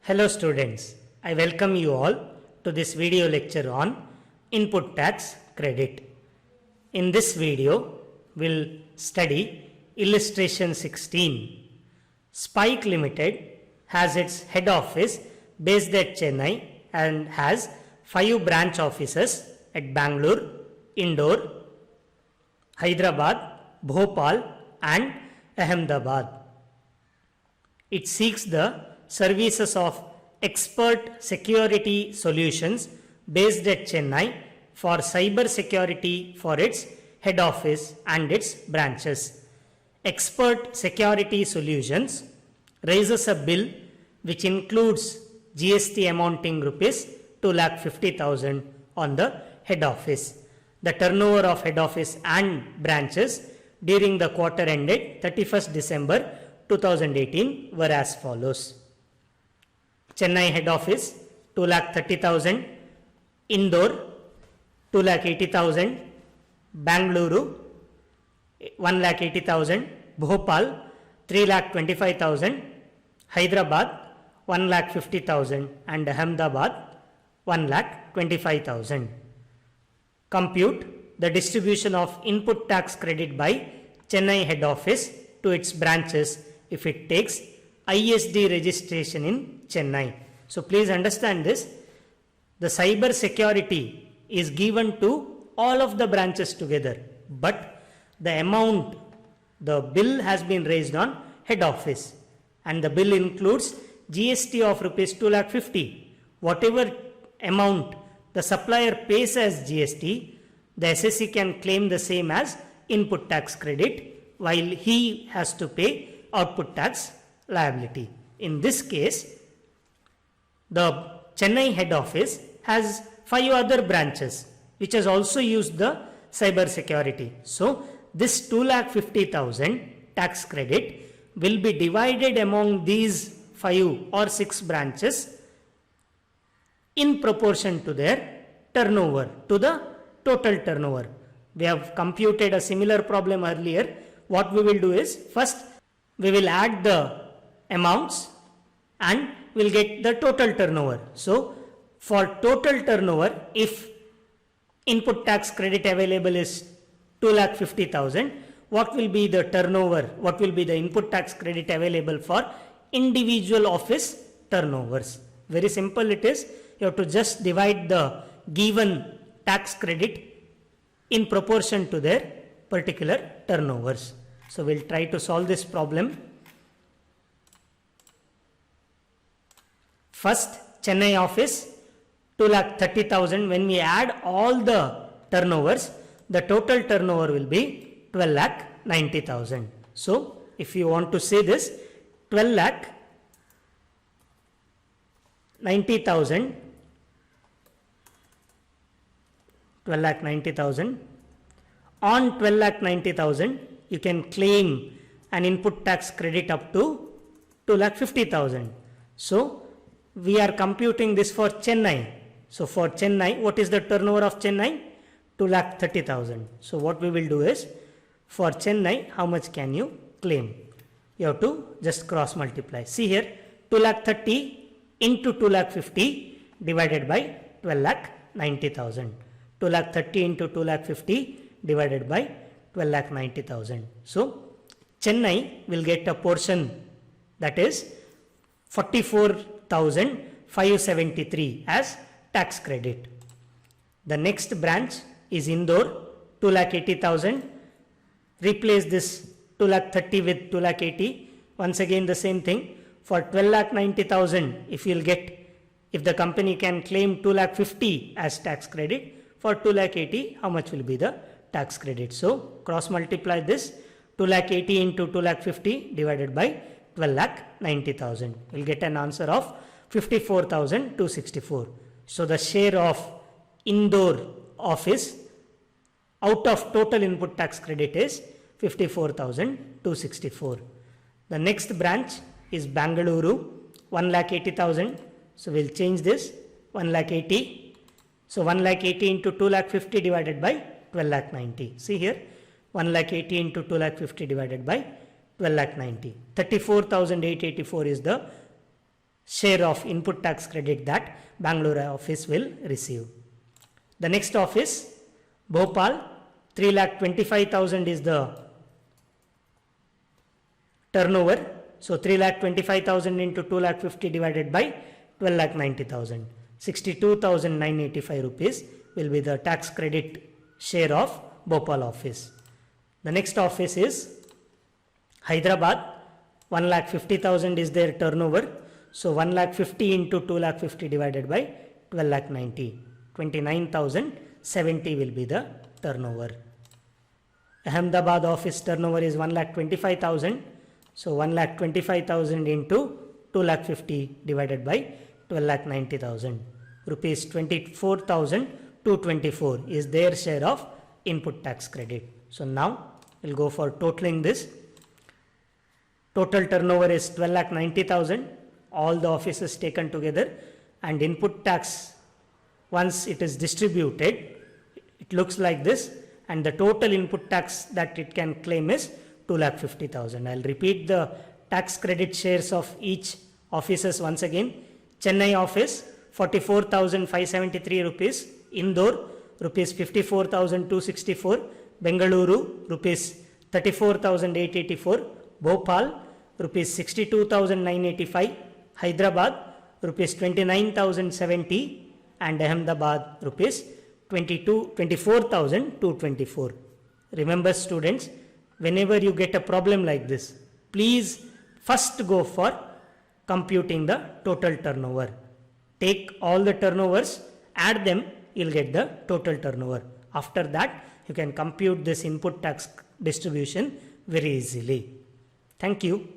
Hello students, I welcome you all to this video lecture on input tax credit. In this video, we'll study illustration 16. Spike Limited has its head office based at Chennai and has 5 branch offices at Bangalore, Indore, Hyderabad, Bhopal and Ahmedabad. It seeks the services of expert security solutions based at Chennai for cyber security for its head office and its branches. Expert security solutions raises a bill which includes GST amounting rupees 2,50,000 on the head office. The turnover of head office and branches during the quarter ended 31st December 2018 were as follows. Chennai head office 2,30,000, Indore 2,80,000, Bangalore 1,80,000, Bhopal 3,25,000, Hyderabad 1,50,000 and Ahmedabad 1,25,000. Compute the distribution of input tax credit by Chennai head office to its branches if it takes ISD registration in Chennai. So please understand this. The cyber security is given to all of the branches together, but the amount, the bill has been raised on head office and the bill includes GST of rupees 2,50,000. Whatever amount the supplier pays as GST, the SSC can claim the same as input tax credit while he has to pay output tax liability. In this case, the Chennai head office has 5 other branches which has also used the cyber security. So this 2,50,000 tax credit will be divided among these 5 or 6 branches in proportion to their turnover, to the total turnover. We have computed a similar problem earlier. What we will do is, first we will add the amounts and we'll get the total turnover. So for total turnover, if input tax credit available is 2,50,000, what will be the turnover, what will be the input tax credit available for individual office turnovers? Very simple it is. You have to just divide the given tax credit in proportion to their particular turnovers. So we'll try to solve this problem. First, Chennai office 2,30,000. When we add all the turnovers, the total turnover will be 12,90,000. So if you want to say this, 12,90,000 on 12,90,000 you can claim an input tax credit up to 2,50,000. So we are computing this for Chennai. So for Chennai, what is the turnover of Chennai? 2,30,000. So what we will do is, for Chennai, how much can you claim? You have to just cross multiply. See here, 2,30,000 into 2,50,000 divided by 12,90,000. 2,30,000 into 2,50,000 divided by 12,90,000. So Chennai will get a portion that is 44,573 as tax credit. The next branch is Indore, 2,80,000. Replace this 2,30,000 with 2,80,000. Once again the same thing. For 12,90,000, if the company can claim 2,50,000 as tax credit, for 2,80,000, how much will be the tax credit? So cross multiply this, 2,80,000 into 2,50,000 divided by 12,90,000. We'll get an answer of 54,264. So the share of Indore office out of total input tax credit is 54,264. The next branch is Bangalore, 1,80,000. So we'll change this, 1,80,000. So 1,80,000 into 2,50,000 divided by 12,90,000. See here, 1,80,000 into 2,50,000 divided by 12,90,000. 34,884 is the share of input tax credit that Bangalore office will receive. The next office, Bhopal, 3,25,000 is the turnover. So 3,25,000 into 2,50,000 divided by 12,90,000. 62,985 rupees will be the tax credit share of Bhopal office. The next office is Hyderabad, 1,50,000 is their turnover. So 1,50,000 into 2,50,000 divided by 12,90,000. 29,070 will be the turnover. Ahmedabad office turnover is 1,25,000. So 1,25,000 into 2,50,000 divided by 12,90,000. Rupees 24,224 is their share of input tax credit. So now we'll go for totaling this. Total turnover is 12,90,000. All the offices taken together, and input tax, once it is distributed, it looks like this, and the total input tax that it can claim is 2,50,000. I'll repeat the tax credit shares of each offices once again. Chennai office 44,573 rupees, Indore rupees 54,264, Bengaluru rupees 34,884, Bhopal rupees 62,985, Hyderabad rupees 29,070, and Ahmedabad rupees 24,224. Remember students, whenever you get a problem like this, please first go for computing the total turnover. Take all the turnovers, add them, you'll get the total turnover. After that, you can compute this input tax distribution very easily. Thank you.